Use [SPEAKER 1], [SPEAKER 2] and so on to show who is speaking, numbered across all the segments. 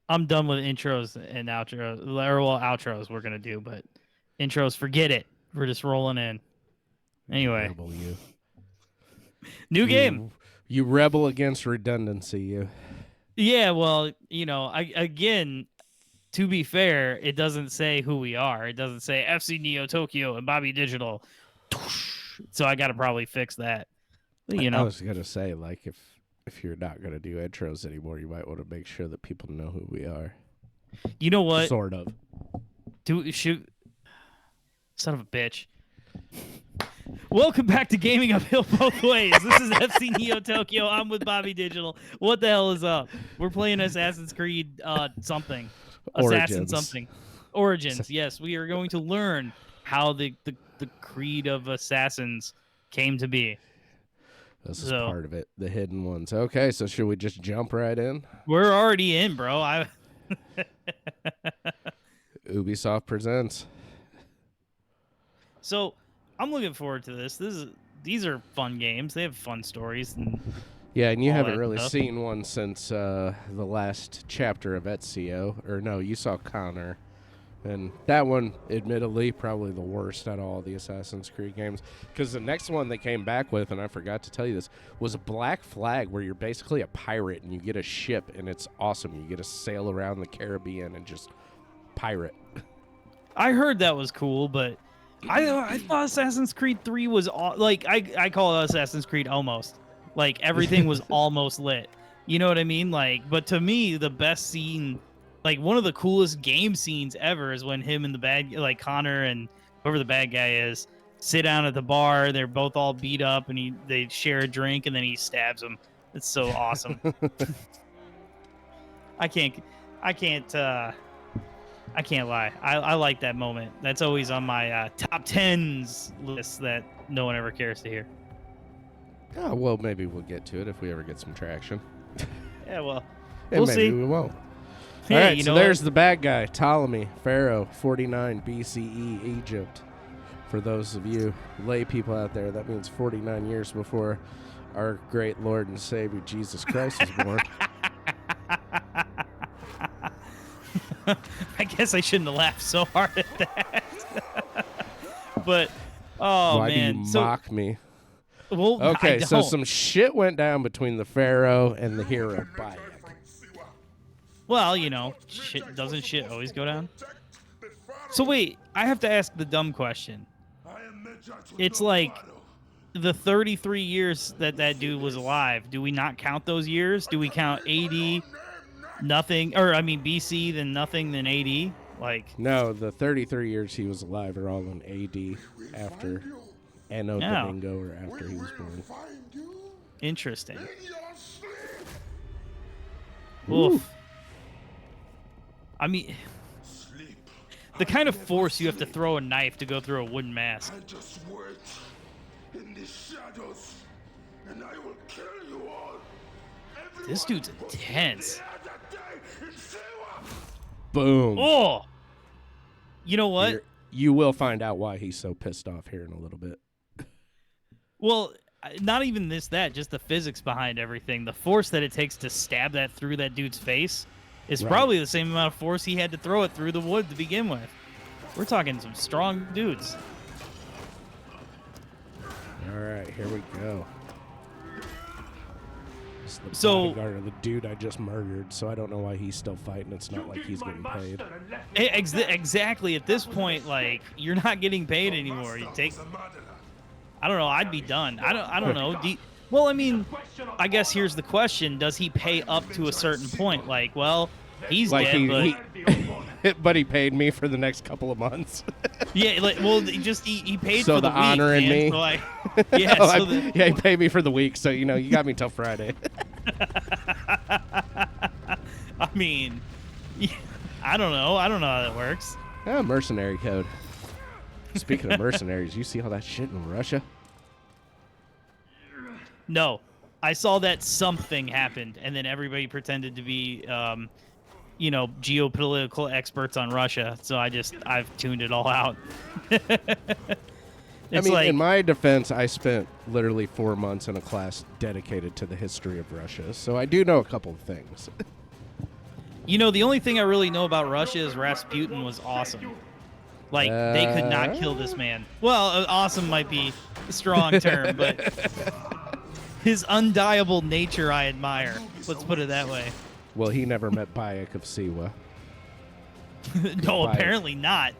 [SPEAKER 1] I'm done with intros and outros. Or, well, outros we're gonna do, but intros, forget it. We're just rolling in.
[SPEAKER 2] You
[SPEAKER 1] Anyway,
[SPEAKER 2] rebel, you.
[SPEAKER 1] new game.
[SPEAKER 2] You rebel against redundancy, you.
[SPEAKER 1] Yeah, well, again, to be fair, it doesn't say who we are. It doesn't say FC Neo Tokyo and Bobby Digital. So I got to probably fix that.
[SPEAKER 2] I was gonna say, like, if you're not gonna do intros anymore, you might want to make sure that people know who we are.
[SPEAKER 1] You know what?
[SPEAKER 2] Sort of.
[SPEAKER 1] Shoot, son of a bitch. Welcome back to Gaming Uphill Both Ways. This is FC Neo Tokyo. I'm with Bobby Digital. What the hell is up? We're playing Assassin's Creed something. Assassin something. Origins. Yes, we are going to learn how the creed of assassins came to be.
[SPEAKER 2] This is part of it. The hidden ones. Okay, so should we just jump right in?
[SPEAKER 1] We're already in, bro.
[SPEAKER 2] Ubisoft presents.
[SPEAKER 1] So I'm looking forward to this. These are fun games. They have fun stories. And
[SPEAKER 2] you haven't really seen one since the last chapter of Ezio. Or no, you saw Connor. And that one, admittedly, probably the worst out of all the Assassin's Creed games. Because the next one they came back with, and I forgot to tell you this, was Black Flag, where you're basically a pirate and you get a ship, and it's awesome. You get to sail around the Caribbean and just pirate.
[SPEAKER 1] I heard that was cool, but I thought Assassin's Creed 3 was like I call it Assassin's Creed almost. Like everything was almost lit. You know what I mean? Like, but to me, the best scene, like one of the coolest game scenes ever, is when him and Connor and whoever the bad guy is sit down at the bar. They're both all beat up, and they share a drink, and then he stabs him. It's so awesome. I can't lie. I like that moment. That's always on my top 10s list that no one ever cares to hear.
[SPEAKER 2] Oh, well, maybe we'll get to it if we ever get some traction.
[SPEAKER 1] Yeah, well,
[SPEAKER 2] we'll see. Maybe we won't. All right, so there's the bad guy, Ptolemy, Pharaoh, 49 BCE, Egypt. For those of you lay people out there, that means 49 years before our great Lord and Savior Jesus Christ was born.
[SPEAKER 1] I guess I shouldn't have laughed so hard at that. But,
[SPEAKER 2] Why do you mock me?
[SPEAKER 1] Well,
[SPEAKER 2] okay, so some shit went down between the Pharaoh and the hero Bayek.
[SPEAKER 1] Well, doesn't shit always go down? So wait, I have to ask the dumb question. It's like the 33 years that dude was alive. Do we not count those years? Do we count AD, nothing, or I mean BC, then nothing, then AD? Like
[SPEAKER 2] no, the 33 years he was alive are all in AD after Anno Domingo or after he was born.
[SPEAKER 1] Interesting. Oof. I mean, the kind of force you have to throw a knife to go through a wooden mask.
[SPEAKER 3] I just wait in the shadows, and I will kill you all.
[SPEAKER 1] This dude's intense.
[SPEAKER 2] Boom.
[SPEAKER 1] Oh. You know what?
[SPEAKER 2] You will find out why he's so pissed off here in a little bit.
[SPEAKER 1] Well, not even that, just the physics behind everything. The force that it takes to stab that through that dude's face is probably the same amount of force he had to throw it through the wood to begin with. We're talking some strong dudes.
[SPEAKER 2] All right, here we go. This is the bodyguard of the dude I just murdered, so I don't know why he's still fighting. It's not like he's getting paid.
[SPEAKER 1] Exactly. At this point, like, you're not getting paid anymore. You take... I don't know. I'd be done. I don't know. Well, I mean, I guess here's the question. Does he pay up to a certain point? Like, well, he's like dead,
[SPEAKER 2] but he paid me for the next couple of months.
[SPEAKER 1] Yeah, like, well, he paid
[SPEAKER 2] so
[SPEAKER 1] for the
[SPEAKER 2] honor
[SPEAKER 1] week,
[SPEAKER 2] in me.
[SPEAKER 1] So yeah,
[SPEAKER 2] he paid me for the week, so, you got me till Friday.
[SPEAKER 1] I mean, I don't know. I don't know how that works.
[SPEAKER 2] Mercenary code. Speaking of mercenaries, you see all that shit in Russia?
[SPEAKER 1] No. I saw that something happened, and then everybody pretended to be, geopolitical experts on Russia. So I've tuned it all out.
[SPEAKER 2] In my defense, I spent literally 4 months in a class dedicated to the history of Russia. So I do know a couple of things.
[SPEAKER 1] You know, the only thing I really know about Russia is Rasputin was awesome. Like, they could not kill this man. Well, awesome might be a strong term, but his undieable nature I admire. Let's put it that way.
[SPEAKER 2] Well, he never met Bayek of Siwa.
[SPEAKER 1] No, apparently not.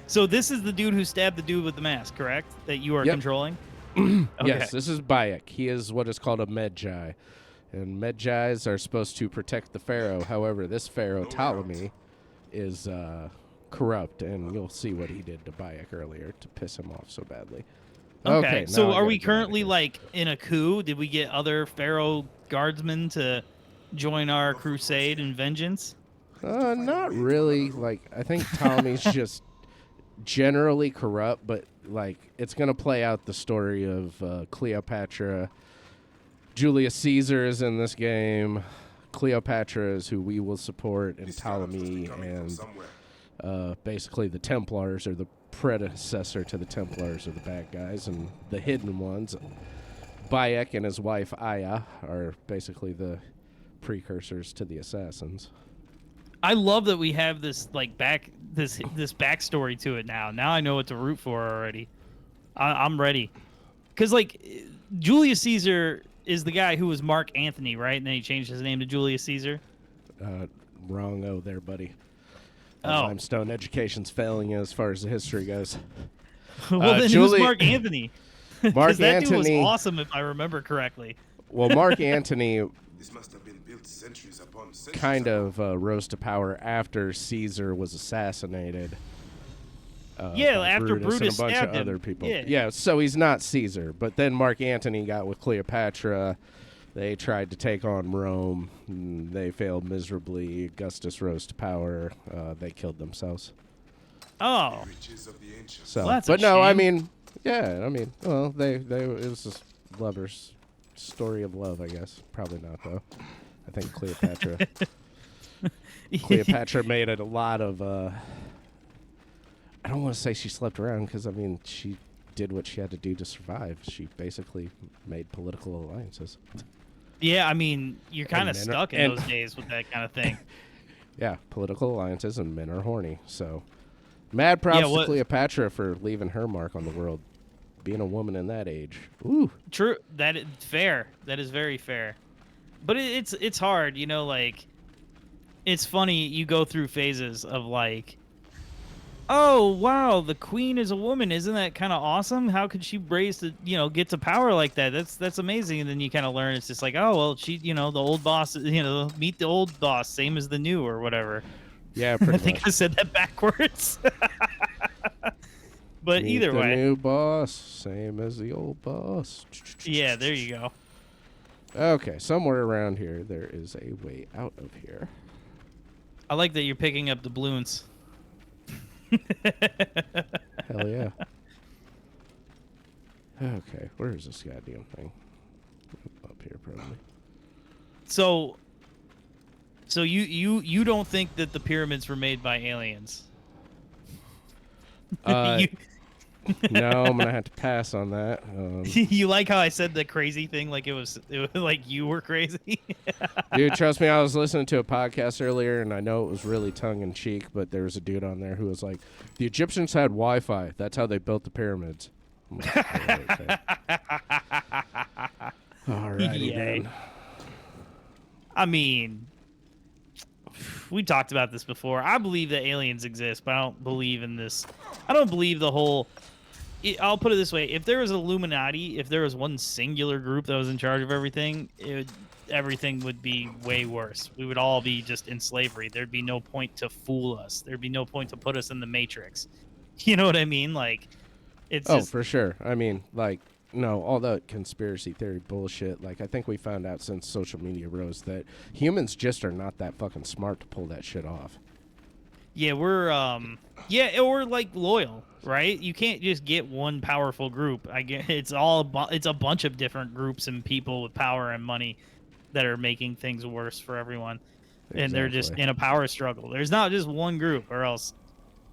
[SPEAKER 1] So this is the dude who stabbed the dude with the mask, correct? That you are controlling?
[SPEAKER 2] Okay. Yes, this is Bayek. He is what is called a Medjai. And Medjais are supposed to protect the Pharaoh. However, this Pharaoh, Ptolemy, is corrupt, and you'll see what he did to Bayek earlier to piss him off so badly.
[SPEAKER 1] Okay, so are we currently, like, in a coup? Did we get other Pharaoh guardsmen to join our crusade and vengeance?
[SPEAKER 2] Not really. Like, I think Ptolemy's just generally corrupt, but, like, it's going to play out the story of Cleopatra. Julius Caesar is in this game. Cleopatra is who we will support, and Ptolemy, and basically the Templars are the predecessor to the Templars are the bad guys, and the hidden ones, Bayek and his wife Aya, are basically the precursors to the assassins.
[SPEAKER 1] I love that we have this like this backstory to it now. Now I know what to root for already. I'm ready, because like Julius Caesar is the guy who was Mark Antony, right? And then he changed his name to Julius Caesar.
[SPEAKER 2] Wrong there, buddy.
[SPEAKER 1] Oh.
[SPEAKER 2] Limestone education's failing as far as the history goes.
[SPEAKER 1] Well, then who's Mark Antony?
[SPEAKER 2] Mark
[SPEAKER 1] that
[SPEAKER 2] Antony
[SPEAKER 1] dude was awesome, if I remember correctly.
[SPEAKER 2] Well, Mark Antony
[SPEAKER 3] This must have been built centuries upon centuries
[SPEAKER 2] kind of rose to power after Caesar was assassinated.
[SPEAKER 1] After Brutus
[SPEAKER 2] and a bunch
[SPEAKER 1] stabbed
[SPEAKER 2] of
[SPEAKER 1] him.
[SPEAKER 2] other people.
[SPEAKER 1] Yeah,
[SPEAKER 2] So he's not Caesar. But then Mark Antony got with Cleopatra. They tried to take on Rome. They failed miserably. Augustus rose to power. They killed themselves.
[SPEAKER 1] Oh.
[SPEAKER 3] riches of the ancients.
[SPEAKER 2] So,
[SPEAKER 1] Well, that's
[SPEAKER 2] but
[SPEAKER 1] a
[SPEAKER 2] no,
[SPEAKER 1] shame.
[SPEAKER 2] I mean, well, it was just lovers' story of love, I guess. Probably not though. I think Cleopatra made it a lot of. I don't want to say she slept around because I mean she did what she had to do to survive. She basically made political alliances.
[SPEAKER 1] Yeah, I mean, you're kind of
[SPEAKER 2] men
[SPEAKER 1] stuck in those days with that kind of thing.
[SPEAKER 2] Yeah, political alliances, and men are horny. So, mad props to Cleopatra for leaving her mark on the world. Being a woman in that age. Ooh.
[SPEAKER 1] True. That is fair. That is very fair. But it's hard, you know, like, it's funny, you go through phases of like, oh, wow, the queen is a woman. Isn't that kind of awesome? How could she get to power like that? That's amazing. And then you kind of learn it's just like, oh, well, she, the old boss, meet the old boss, same as the new or whatever.
[SPEAKER 2] Yeah, pretty
[SPEAKER 1] I think
[SPEAKER 2] much.
[SPEAKER 1] I said that backwards. But
[SPEAKER 2] Meet
[SPEAKER 1] either
[SPEAKER 2] the
[SPEAKER 1] way.
[SPEAKER 2] new boss, same as the old boss.
[SPEAKER 1] Yeah, there you go.
[SPEAKER 2] Okay, somewhere around here, there is a way out of here.
[SPEAKER 1] I like that you're picking up the balloons.
[SPEAKER 2] Hell yeah. Okay, where is this goddamn thing? Up here, probably.
[SPEAKER 1] So you don't think that the pyramids were made by aliens?
[SPEAKER 2] No, I'm gonna have to pass on that.
[SPEAKER 1] You like how I said the crazy thing, like it was like you were crazy?
[SPEAKER 2] Dude, trust me, I was listening to a podcast earlier, and I know it was really tongue-in-cheek, but there was a dude on there who was like, the Egyptians had Wi-Fi. That's how they built the pyramids. I'm like, alrighty, then.
[SPEAKER 1] I mean, we talked about this before. I believe that aliens exist, but I don't believe in this. I don't believe the whole... I'll put it this way. If there was Illuminati, if there was one singular group that was in charge of everything, everything would be way worse. We would all be just in slavery. There'd be no point to fool us. There'd be no point to put us in the Matrix. You know what I mean? Like, it's just...
[SPEAKER 2] for sure. I mean, like, no, all that conspiracy theory bullshit. Like, I think we found out since social media rose that humans just are not that fucking smart to pull that shit off.
[SPEAKER 1] Yeah, we're or like loyal, right? You can't just get one powerful group. I get it's a bunch of different groups and people with power and money that are making things worse for everyone. Exactly. And they're just in a power struggle. There's not just one group, or else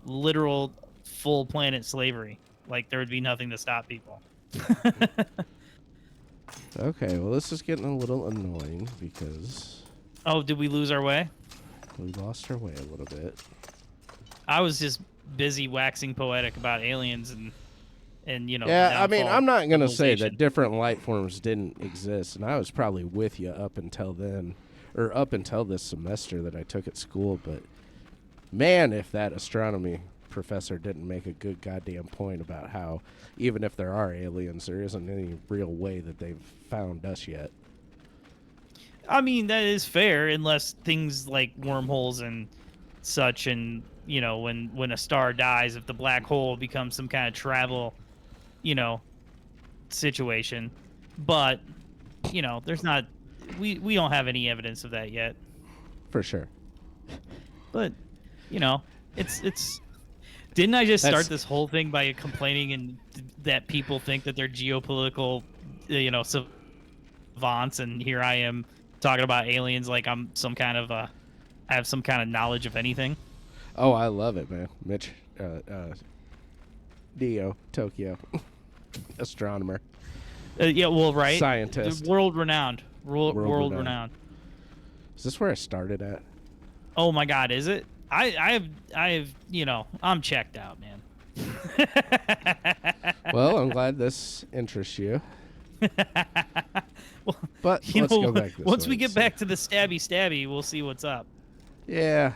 [SPEAKER 1] literal full planet slavery. Like, there would be nothing to stop people.
[SPEAKER 2] Okay, well, this is getting a little annoying because...
[SPEAKER 1] Oh, did we lose our way?
[SPEAKER 2] We lost our way a little bit.
[SPEAKER 1] I was just busy waxing poetic about aliens and the
[SPEAKER 2] Yeah, I mean,
[SPEAKER 1] downfall
[SPEAKER 2] I'm not
[SPEAKER 1] of
[SPEAKER 2] going to say that
[SPEAKER 1] civilization.
[SPEAKER 2] different life forms didn't exist, and I was probably with you up until then, or up until this semester that I took at school, but man, if that astronomy professor didn't make a good goddamn point about how even if there are aliens, there isn't any real way that they've found us yet.
[SPEAKER 1] I mean, that is fair, unless things like wormholes and such, and when a star dies, if the black hole becomes some kind of travel, you know, situation. But there's not. We don't have any evidence of that yet.
[SPEAKER 2] For sure.
[SPEAKER 1] But it's. Didn't I just start this whole thing by complaining and that people think that they're geopolitical, savants, and here I am talking about aliens like I'm some kind of I have some kind of knowledge of anything.
[SPEAKER 2] Oh, I love it, man. Mitch, Dio, Tokyo, astronomer.
[SPEAKER 1] Yeah, well, right.
[SPEAKER 2] Scientist.
[SPEAKER 1] World renowned. World renowned.
[SPEAKER 2] Is this where I started at?
[SPEAKER 1] Oh my God, is it? I have I'm checked out, man.
[SPEAKER 2] Well, I'm glad this interests you.
[SPEAKER 1] Well,
[SPEAKER 2] but let's go back this
[SPEAKER 1] once
[SPEAKER 2] way
[SPEAKER 1] we get back to the stabby, we'll see what's up.
[SPEAKER 2] Yeah,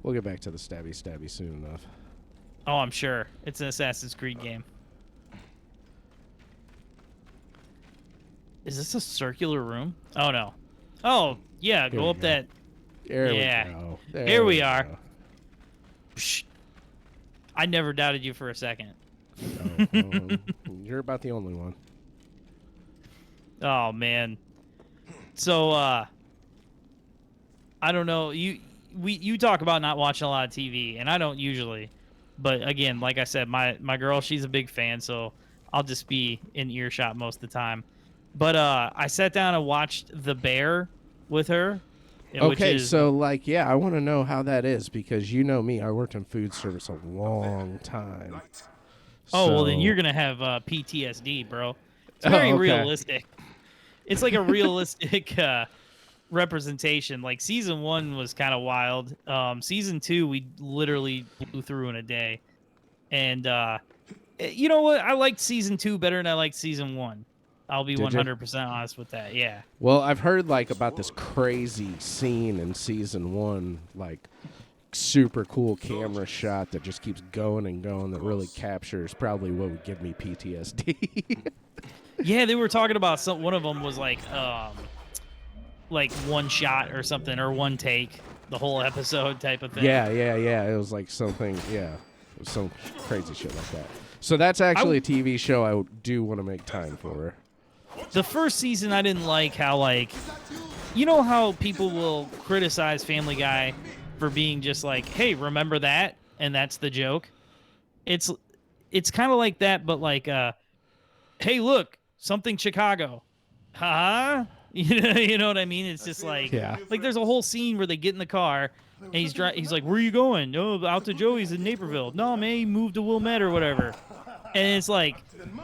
[SPEAKER 2] we'll get back to the stabby soon enough.
[SPEAKER 1] Oh, I'm sure. It's an Assassin's Creed game. Is this a circular room? Oh, no. Oh, yeah, go up that.
[SPEAKER 2] There we go.
[SPEAKER 1] Here we are. Psh. I never doubted you for a second.
[SPEAKER 2] You're about the only one.
[SPEAKER 1] Oh, man. So, I don't know. You talk about not watching a lot of TV, and I don't usually. But, again, like I said, my girl, she's a big fan, so I'll just be in earshot most of the time. But I sat down and watched The Bear with her.
[SPEAKER 2] Okay, so, I want to know how that is, because you know me, I worked in food service a long time.
[SPEAKER 1] Oh, well, then you're going to have PTSD, bro. It's very realistic. It's like a realistic representation. Like, season 1 was kind of wild. Season 2, we literally blew through in a day. And you know what? I liked season 2 better than I liked season 1. I'll be 100% honest with that. Yeah.
[SPEAKER 2] Well, I've heard about this crazy scene in season 1, super cool camera shot that just keeps going and going that really captures probably what would give me PTSD.
[SPEAKER 1] Yeah, they were talking about one of them was like one shot or something, or one take, the whole episode type of thing.
[SPEAKER 2] Yeah. It was like something, it was some crazy shit like that. So that's actually a TV show I do want to make time for.
[SPEAKER 1] The first season, I didn't like how, how people will criticize Family Guy for being just like, hey, remember that? And that's the joke. It's kind of like that, but hey, look, something Chicago. Huh? You know what I mean? It's just like there's a whole scene where they get in the car and he's like, where are you going? No, out to Joey's in Naperville. No, man, he moved to Wilmette or whatever. And it's like,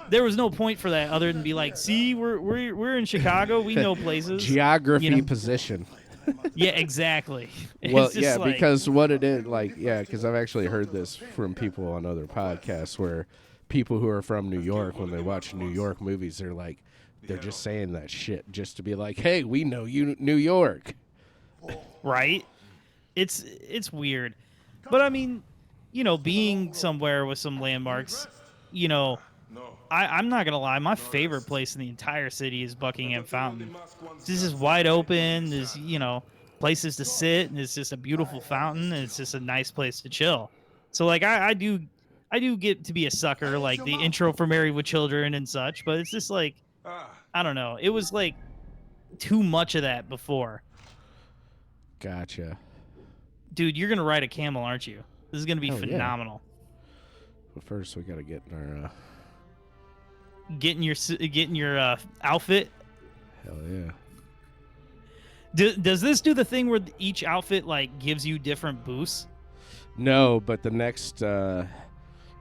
[SPEAKER 1] there was no point for that other than be like, see, we're in Chicago. We know places.
[SPEAKER 2] Geography, position.
[SPEAKER 1] Yeah, exactly.
[SPEAKER 2] Well, yeah, because what it is, because I've actually heard this from people on other podcasts where people who are from New York, when they watch New York movies, they're just saying that shit just to be like, hey, we know you, New York.
[SPEAKER 1] Right? It's weird. But I mean, being somewhere with some landmarks, I'm not going to lie. My favorite place in the entire city is Buckingham Fountain. This is wide open. There's, places to sit, and it's just a beautiful fountain, and it's just a nice place to chill. So, I do get to be a sucker, like the intro for Married with Children and such, but it's just I don't know. It was too much of that before.
[SPEAKER 2] Gotcha.
[SPEAKER 1] Dude, you're going to ride a camel, aren't you? This is going to be phenomenal.
[SPEAKER 2] Yeah. But first, we got to get in our...
[SPEAKER 1] Getting your outfit.
[SPEAKER 2] Hell yeah.
[SPEAKER 1] Does this do the thing where each outfit gives you different boosts?
[SPEAKER 2] No, but the next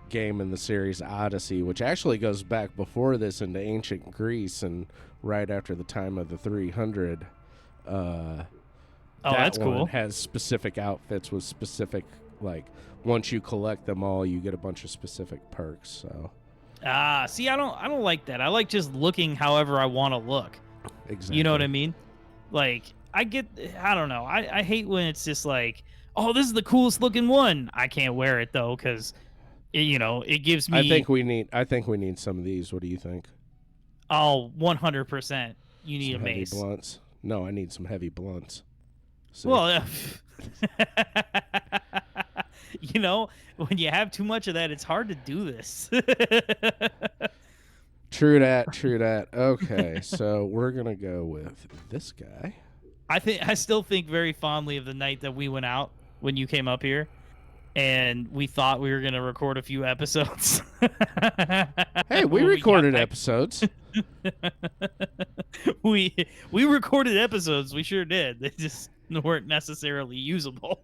[SPEAKER 2] game in the series, Odyssey, which actually goes back before this into ancient Greece and right after the time of the 300,
[SPEAKER 1] Oh,
[SPEAKER 2] that
[SPEAKER 1] that's
[SPEAKER 2] one
[SPEAKER 1] cool.
[SPEAKER 2] has specific outfits with specific, like, once you collect them all, you get a bunch of specific perks. So
[SPEAKER 1] See, I don't like that. I like just looking however I want to look.
[SPEAKER 2] exactly,
[SPEAKER 1] You know what I mean? Like, I don't know. I hate when it's just like, oh, this is the coolest looking one. I can't wear it though, because it gives me.
[SPEAKER 2] I think we need some of these. What do you think?
[SPEAKER 1] Oh, 100%. You need
[SPEAKER 2] Some
[SPEAKER 1] a
[SPEAKER 2] heavy
[SPEAKER 1] mace.
[SPEAKER 2] blunts? No, I need some heavy blunts. See?
[SPEAKER 1] Well, when you have too much of that, it's hard to do this.
[SPEAKER 2] True that. True that. Okay, so we're gonna go with this guy.
[SPEAKER 1] I still think very fondly of the night that we went out when you came up here, and we thought we were gonna record a few episodes.
[SPEAKER 2] Hey, we recorded episodes.
[SPEAKER 1] we recorded episodes. We sure did. They just weren't necessarily usable.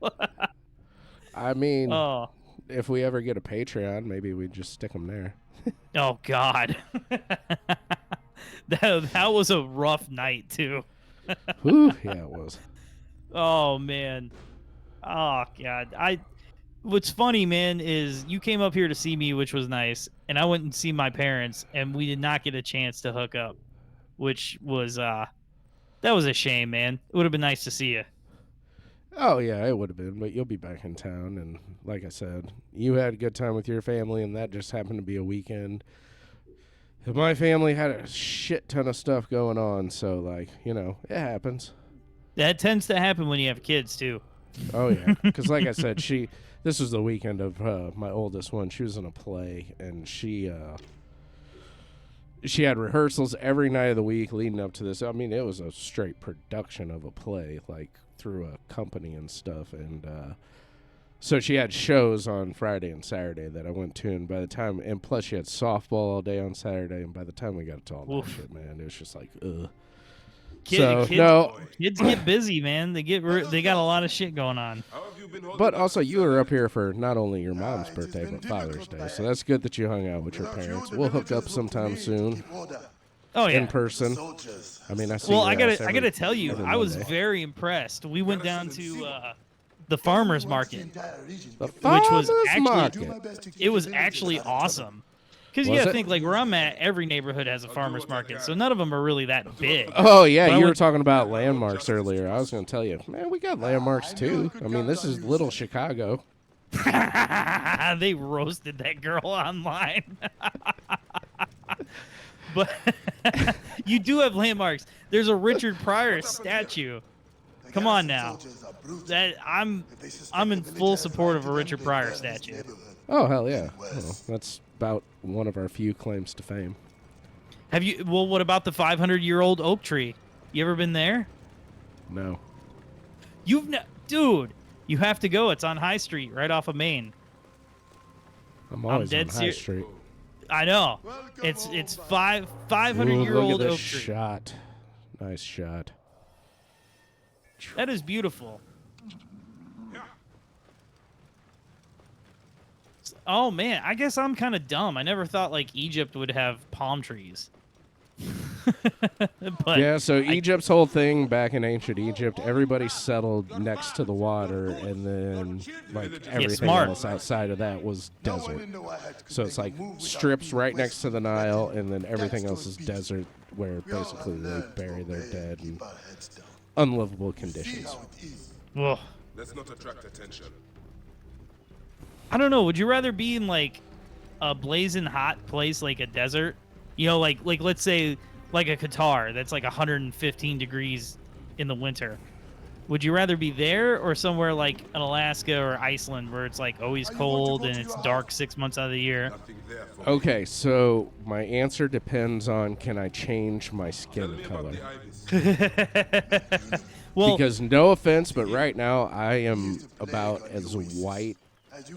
[SPEAKER 2] I mean,
[SPEAKER 1] oh
[SPEAKER 2] if we ever get a Patreon, maybe we'd just stick them there.
[SPEAKER 1] oh God, that was a rough night too.
[SPEAKER 2] Whew, yeah, it was.
[SPEAKER 1] Oh man. Oh God. What's funny, man, is you came up here to see me, which was nice, and I went and see my parents, and we did not get a chance to hook up, which was that was a shame, man. It would have been nice to see you.
[SPEAKER 2] Oh yeah, it would have been, but you'll be back in town, and like I said, you had a good time with your family, and that just happened to be a weekend. My family had a shit ton of stuff going on, so like, it happens.
[SPEAKER 1] That tends to happen when you have kids too.
[SPEAKER 2] Oh yeah, because like I said, this was the weekend of my oldest one. She was in a play, and she had rehearsals every night of the week leading up to this. I mean, it was a straight production of a play, like through a company and stuff. And so she had shows on Friday and Saturday that I went to. And plus she had softball all day on Saturday. And by the time we got to all that shit, man, it was just like, ugh.
[SPEAKER 1] Kids get busy, man. They got a lot of shit going on.
[SPEAKER 2] But also, you were up here for not only your mom's birthday, but Father's Day. So that's good that you hung out with your parents. We'll hook up sometime soon.
[SPEAKER 1] Oh yeah,
[SPEAKER 2] in person. I mean, I see.
[SPEAKER 1] Well, I gotta tell you, I was very impressed. We went down to the farmers market, which was actually awesome. Because you gotta think, like where I'm at, every neighborhood has a farmer's market, so none of them are really that big.
[SPEAKER 2] Oh yeah, you were talking about landmarks earlier. I was gonna tell you, man, we got landmarks too. I mean, this is little Chicago.
[SPEAKER 1] They roasted that girl online. But you do have landmarks. There's a Richard Pryor statue. Come on now. I'm in full support of a Richard Pryor statue.
[SPEAKER 2] Oh hell yeah! Well, that's about one of our few claims to fame.
[SPEAKER 1] Well, what about the 500-year-old oak tree? You ever been there?
[SPEAKER 2] No.
[SPEAKER 1] Dude, you have to go. It's on High Street, right off of Main.
[SPEAKER 2] I'm always on High Street.
[SPEAKER 1] I know. It's 500-year-old oak tree.
[SPEAKER 2] Shot. Nice shot.
[SPEAKER 1] That is beautiful. Oh man, I guess I'm kind of dumb. I never thought like Egypt would have palm trees. But
[SPEAKER 2] yeah, so Egypt's whole thing back in ancient Egypt, everybody settled next to the water, and then like everything else outside of that was desert. So it's like strips right next to the Nile, and then everything else is desert, where basically they bury their dead in unlivable conditions.
[SPEAKER 1] Ugh.
[SPEAKER 3] Let's not attract attention.
[SPEAKER 1] I don't know. Would you rather be in like a blazing hot place like a desert? You know, like let's say like a Qatar that's like 115 degrees in the winter. Would you rather be there or somewhere like an Alaska or Iceland where it's like always cold and it's dark 6 months out of the year?
[SPEAKER 2] Okay, so my answer depends on can I change my skin color?
[SPEAKER 1] Well,
[SPEAKER 2] because no offense, but right now I am about as white.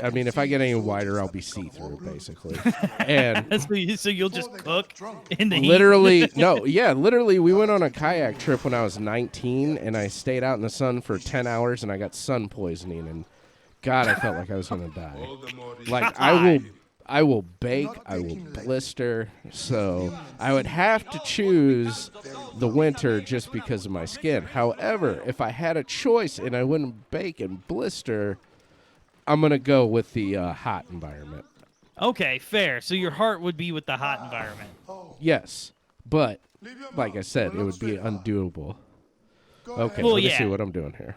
[SPEAKER 2] I mean, if I get any whiter, I'll be see-through, basically. And
[SPEAKER 1] so you'll just cook in the heat?
[SPEAKER 2] Literally, we went on a kayak trip when I was 19, and I stayed out in the sun for 10 hours, and I got sun poisoning, and God, I felt like I was going to die. Like, I will bake, I will blister, so I would have to choose the winter just because of my skin. However, if I had a choice and I wouldn't bake and blister, I'm going to go with the hot environment.
[SPEAKER 1] Okay, fair. So your heart would be with the hot environment.
[SPEAKER 2] Yes, but like I said, it would be undoable. Okay,
[SPEAKER 1] well,
[SPEAKER 2] let me
[SPEAKER 1] yeah.
[SPEAKER 2] see what I'm doing here.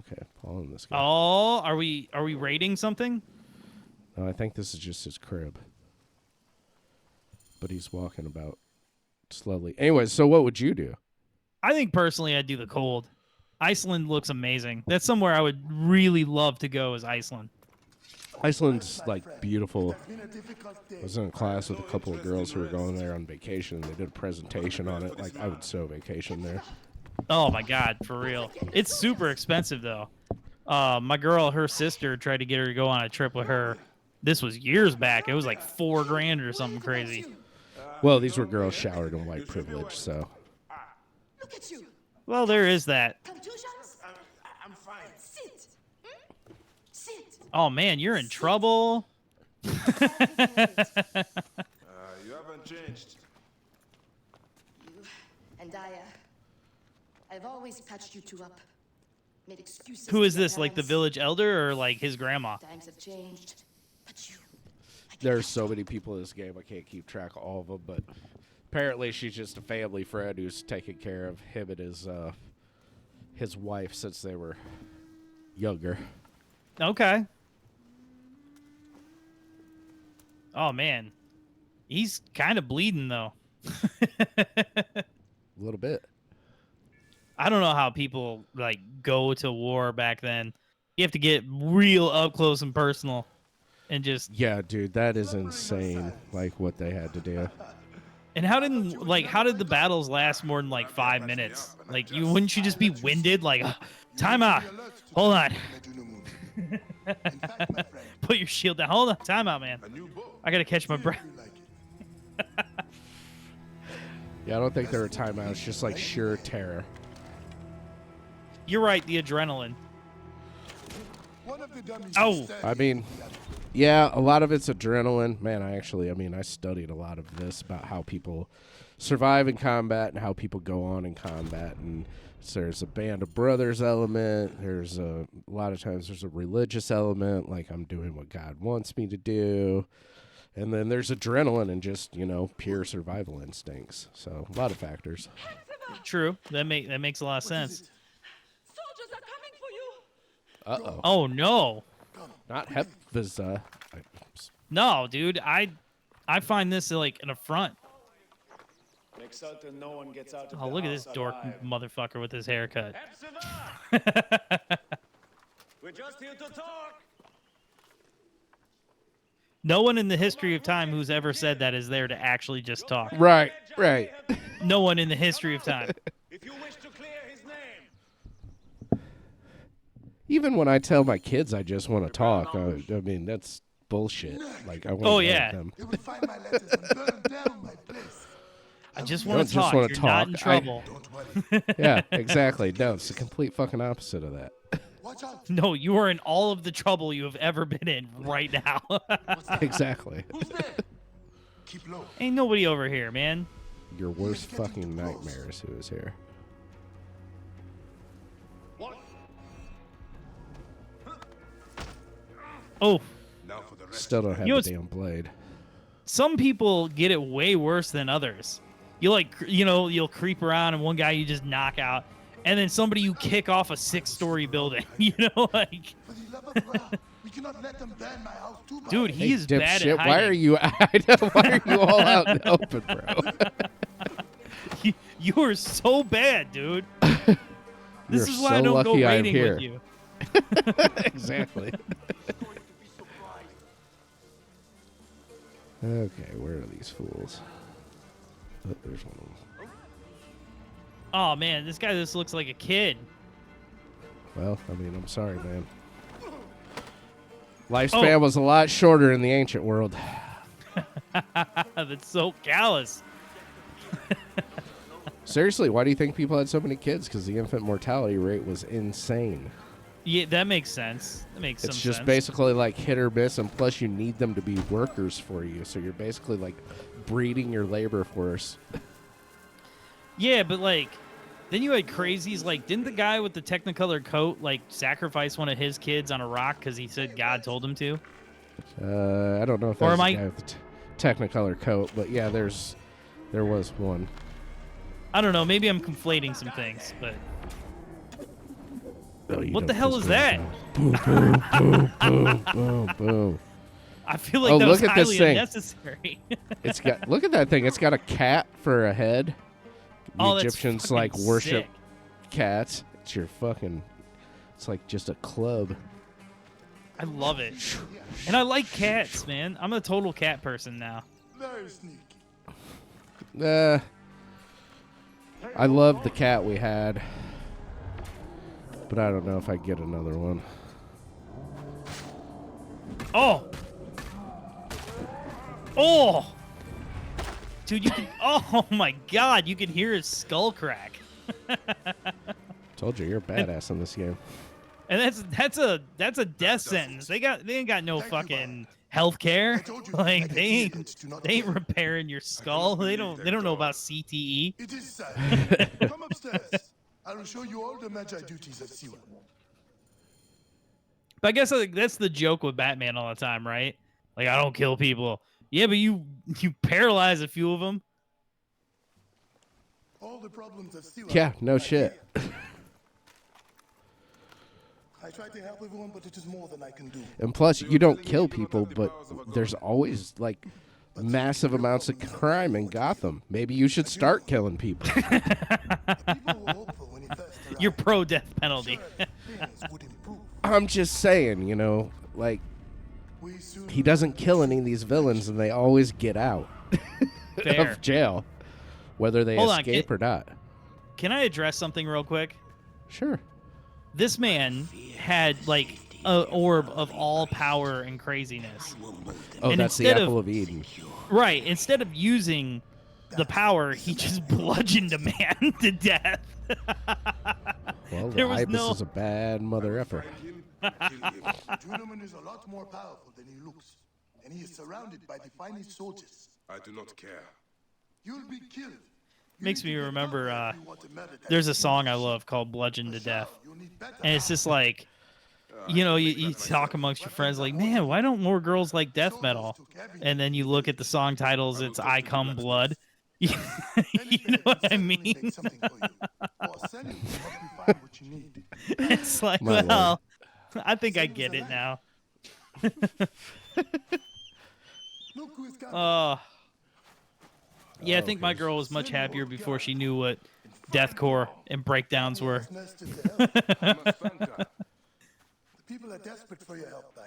[SPEAKER 2] Okay, following this guy.
[SPEAKER 1] Oh, are we raiding something?
[SPEAKER 2] No, I think this is just his crib. But he's walking about slowly. Anyways, so what would you do?
[SPEAKER 1] I think personally I'd do the cold. Iceland looks amazing. That's somewhere I would really love to go is Iceland.
[SPEAKER 2] Iceland's like beautiful. I was in a class with a couple of girls who were going there on vacation. They did a presentation on it. Like, I would so vacation there.
[SPEAKER 1] Oh my God, for real. It's super expensive though. My girl, her sister tried to get her to go on a trip with her. This was years back. It was like $4,000 or something crazy.
[SPEAKER 2] Well, these were girls showered in white privilege, so.
[SPEAKER 4] Look at you.
[SPEAKER 1] Well, there is that.
[SPEAKER 4] Contusions? I'm fine. Sit. Sit.
[SPEAKER 1] Oh man, you're in trouble.
[SPEAKER 3] You haven't changed.
[SPEAKER 4] You and I've always patched you two up. Made excuses.
[SPEAKER 1] Who is
[SPEAKER 4] to your
[SPEAKER 1] this? Like the
[SPEAKER 4] parents.
[SPEAKER 1] village elder or like his grandma?
[SPEAKER 4] Times have changed, but you.
[SPEAKER 2] There's so many people in this game, I can't keep track of all of them, but apparently she's just a family friend who's taking care of him and his wife since they were younger.
[SPEAKER 1] Okay. Oh man, he's kind of bleeding though.
[SPEAKER 2] A little bit.
[SPEAKER 1] I don't know how people like go to war back then. You have to get real up close and personal, and just
[SPEAKER 2] Yeah, dude, that is insane. Like what they had to do.
[SPEAKER 1] and how did the battles last more than like 5 minutes? Like wouldn't you just be winded? Like time out, hold on, put your shield down. Hold on, time out, man. I gotta catch my breath.
[SPEAKER 2] Yeah, I don't think there were timeouts, just like sheer terror.
[SPEAKER 1] You're right, the adrenaline. Oh,
[SPEAKER 2] I mean, yeah, a lot of it's adrenaline. Man, I studied a lot of this about how people survive in combat and how people go on in combat. And so there's a band of brothers element. There's a lot of times there's a religious element, like I'm doing what God wants me to do. And then there's adrenaline and just, pure survival instincts. So a lot of factors.
[SPEAKER 1] true. That makes a lot of sense.
[SPEAKER 4] Soldiers are coming for you.
[SPEAKER 2] Uh-oh.
[SPEAKER 1] Oh no.
[SPEAKER 2] Not Hephaestus.
[SPEAKER 1] No, dude, I find this like an affront.
[SPEAKER 5] Make certain no one gets out of
[SPEAKER 1] Oh,
[SPEAKER 5] the
[SPEAKER 1] look at this
[SPEAKER 5] house
[SPEAKER 1] dork
[SPEAKER 5] alive.
[SPEAKER 1] motherfucker with his haircut.
[SPEAKER 5] We're just here to talk.
[SPEAKER 1] No one in the history of time who's ever said that is there to actually just talk.
[SPEAKER 2] Right.
[SPEAKER 1] No one in the history of time.
[SPEAKER 5] If you wish to clear his name.
[SPEAKER 2] Even when I tell my kids I just want to talk, I mean, that's bullshit. Like, I want
[SPEAKER 1] Oh,
[SPEAKER 2] to
[SPEAKER 1] yeah.
[SPEAKER 2] them.
[SPEAKER 3] You will find my letters and burn down my place.
[SPEAKER 1] I just
[SPEAKER 2] I
[SPEAKER 1] want
[SPEAKER 2] don't
[SPEAKER 1] to
[SPEAKER 2] just
[SPEAKER 1] talk.
[SPEAKER 2] wanna
[SPEAKER 1] You're
[SPEAKER 2] talk.
[SPEAKER 1] not in trouble.
[SPEAKER 3] Don't worry.
[SPEAKER 2] Yeah, exactly. No, it's the complete fucking opposite of that.
[SPEAKER 3] Watch out.
[SPEAKER 1] No, you are in all of the trouble you have ever been in right now.
[SPEAKER 2] Exactly.
[SPEAKER 3] Who's there? Keep low.
[SPEAKER 1] Ain't nobody over here, man.
[SPEAKER 2] Your worst fucking nightmare is who is here.
[SPEAKER 1] Oh,
[SPEAKER 3] Now for the rest.
[SPEAKER 2] Still don't have
[SPEAKER 1] You know
[SPEAKER 2] the damn blade.
[SPEAKER 1] some people get it way worse than others. You'll creep around and one guy you just knock out, and then somebody you kick off a 6-story building.
[SPEAKER 3] For the love of God, we cannot let them burn my house too bad.
[SPEAKER 1] Dude, he is bad
[SPEAKER 2] Dipshit,
[SPEAKER 1] at hiding.
[SPEAKER 2] why are you? I know, why are you all out in the open, bro?
[SPEAKER 1] You are so bad, dude. This
[SPEAKER 2] You're
[SPEAKER 1] is why I
[SPEAKER 2] so
[SPEAKER 1] don't go
[SPEAKER 2] lucky I'm
[SPEAKER 1] raiding
[SPEAKER 2] here.
[SPEAKER 1] with you.
[SPEAKER 2] Exactly. Okay, where are these fools? Oh, there's one of them.
[SPEAKER 1] Oh man, this guy just looks like a kid.
[SPEAKER 2] Well, I mean, I'm sorry, man. Lifespan was a lot shorter in the ancient world.
[SPEAKER 1] That's so callous.
[SPEAKER 2] Seriously, why do you think people had so many kids? Because the infant mortality rate was insane.
[SPEAKER 1] Yeah, that makes sense. That makes
[SPEAKER 2] It's
[SPEAKER 1] some
[SPEAKER 2] just
[SPEAKER 1] sense.
[SPEAKER 2] basically like hit or miss, and plus you need them to be workers for you. So you're basically like breeding your labor force.
[SPEAKER 1] Yeah, but like, then you had crazies like, didn't the guy with the Technicolor coat like sacrifice one of his kids on a rock because he said God told him to?
[SPEAKER 2] I don't know if that
[SPEAKER 1] Or
[SPEAKER 2] was
[SPEAKER 1] am
[SPEAKER 2] the
[SPEAKER 1] I?
[SPEAKER 2] guy with the Technicolor coat, but yeah, there was one.
[SPEAKER 1] I don't know. Maybe I'm conflating some things, but
[SPEAKER 2] No, you
[SPEAKER 1] what the
[SPEAKER 2] don't
[SPEAKER 1] hell
[SPEAKER 2] piss
[SPEAKER 1] is
[SPEAKER 2] me
[SPEAKER 1] that?
[SPEAKER 2] off. Boom, boom, boom, boom, boom, boom.
[SPEAKER 1] I feel like
[SPEAKER 2] Oh,
[SPEAKER 1] that was
[SPEAKER 2] look at this
[SPEAKER 1] highly
[SPEAKER 2] thing.
[SPEAKER 1] unnecessary.
[SPEAKER 2] It's got look at that thing. It's got a cat for a head. The
[SPEAKER 1] Oh, that's
[SPEAKER 2] Egyptians
[SPEAKER 1] fucking
[SPEAKER 2] like worship
[SPEAKER 1] sick.
[SPEAKER 2] cats. It's your fucking. It's like just a club.
[SPEAKER 1] I love it, and I like cats, man. I'm a total cat person now.
[SPEAKER 3] Very sneaky.
[SPEAKER 2] I love the cat we had, but I don't know if I get another one.
[SPEAKER 1] Oh, oh, dude, you can. Oh my God, you can hear his skull crack.
[SPEAKER 2] Told you, you're a badass in this game.
[SPEAKER 1] And that's a death sentence. They ain't got no fucking health care. Like they ain't repairing your skull. They don't know about CTE.
[SPEAKER 3] It is sad. Come upstairs. I will show you all the magi duties of Siwa.
[SPEAKER 1] But I guess like, that's the joke with Batman all the time, right? Like I don't kill people. Yeah, but you paralyze a few of them.
[SPEAKER 3] All the problems of Siwa.
[SPEAKER 2] Yeah, no shit.
[SPEAKER 3] I try to help everyone, but it is more than I can do.
[SPEAKER 2] And plus, you don't kill people, but there's always like massive amounts of crime in Gotham. Maybe you should start killing people.
[SPEAKER 3] People were hopeful when he first arrived.
[SPEAKER 1] You're pro death penalty.
[SPEAKER 3] Sure, things would improve.
[SPEAKER 2] I'm just saying, you know, like
[SPEAKER 3] We soon
[SPEAKER 2] he doesn't kill any of these villains, and they always get out
[SPEAKER 1] Fair.
[SPEAKER 2] of jail, whether they
[SPEAKER 1] Hold on,
[SPEAKER 2] escape or not.
[SPEAKER 1] Can I address something real quick?
[SPEAKER 2] Sure.
[SPEAKER 1] This man had like an orb of all power and craziness.
[SPEAKER 2] Oh,
[SPEAKER 1] And
[SPEAKER 2] that's the
[SPEAKER 1] instead of-
[SPEAKER 2] apple of Eden.
[SPEAKER 1] Right. Instead of using the power, he just bludgeoned a man to death.
[SPEAKER 2] Well,
[SPEAKER 1] There
[SPEAKER 2] the
[SPEAKER 1] was
[SPEAKER 2] ibis
[SPEAKER 1] no-
[SPEAKER 2] is a bad mother effer.
[SPEAKER 3] Junoman is a lot more powerful than he looks, and he is surrounded by the finest soldiers.
[SPEAKER 6] I do not care.
[SPEAKER 3] You'll be killed. You
[SPEAKER 1] Makes
[SPEAKER 3] need
[SPEAKER 1] me
[SPEAKER 3] to get
[SPEAKER 1] remember,
[SPEAKER 3] cover if you want to murder that
[SPEAKER 1] There's a
[SPEAKER 3] demon.
[SPEAKER 1] song I love called Bludgeon to
[SPEAKER 3] Sure,
[SPEAKER 1] Death.
[SPEAKER 3] you'll need better
[SPEAKER 1] And it's just like, you know, you talk amongst your friends like, man, why don't more girls like death metal? And then you look at the song titles, it's I Come Blood. You know what I mean? It's like,
[SPEAKER 2] My lord.
[SPEAKER 1] well, I think I get it now. Yeah, I think my girl was much happier before she knew what deathcore and breakdowns were.
[SPEAKER 3] The people are desperate for your help, Dayak.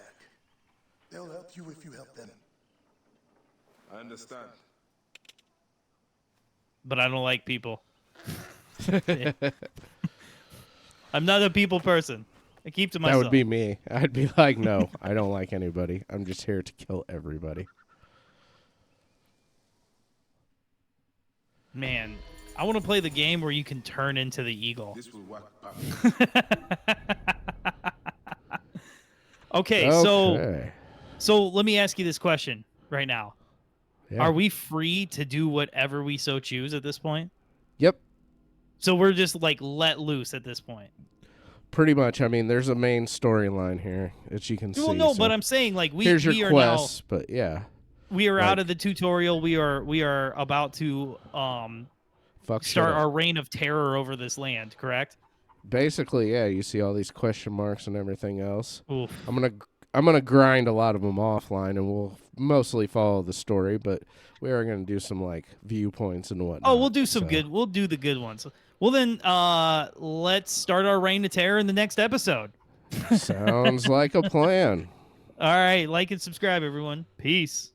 [SPEAKER 3] They'll help you if you help them.
[SPEAKER 6] I understand.
[SPEAKER 1] But I don't like people. I'm not a people person. I keep to
[SPEAKER 2] That
[SPEAKER 1] myself.
[SPEAKER 2] would be me. I'd be like, no, I don't like anybody. I'm just here to kill everybody.
[SPEAKER 1] Man, I want to play the game where you can turn into the eagle.
[SPEAKER 6] This will work perfect.
[SPEAKER 1] Okay, so let me ask you this question right now.
[SPEAKER 2] Yeah.
[SPEAKER 1] Are we free to do whatever we so choose at this point?
[SPEAKER 2] Yep.
[SPEAKER 1] So we're just like let loose at this point.
[SPEAKER 2] Pretty much. I mean, there's a main storyline here that you can see.
[SPEAKER 1] Well, no,
[SPEAKER 2] so
[SPEAKER 1] but I'm saying like
[SPEAKER 2] here's your
[SPEAKER 1] we are
[SPEAKER 2] quests, but yeah.
[SPEAKER 1] now we are out
[SPEAKER 2] like-
[SPEAKER 1] of the tutorial. We are about to
[SPEAKER 2] Fuck shit
[SPEAKER 1] start
[SPEAKER 2] up.
[SPEAKER 1] our reign of terror over this land, correct?
[SPEAKER 2] Basically, yeah, you see all these question marks and everything else.
[SPEAKER 1] Oof.
[SPEAKER 2] I'm gonna grind a lot of them offline, and we'll mostly follow the story, but we are gonna do some like viewpoints and whatnot.
[SPEAKER 1] Oh, we'll do some
[SPEAKER 2] so.
[SPEAKER 1] good. We'll do the good ones. Well, then, let's start our reign of terror in the next episode.
[SPEAKER 2] Sounds like a plan.
[SPEAKER 1] All right, like and subscribe, everyone. Peace.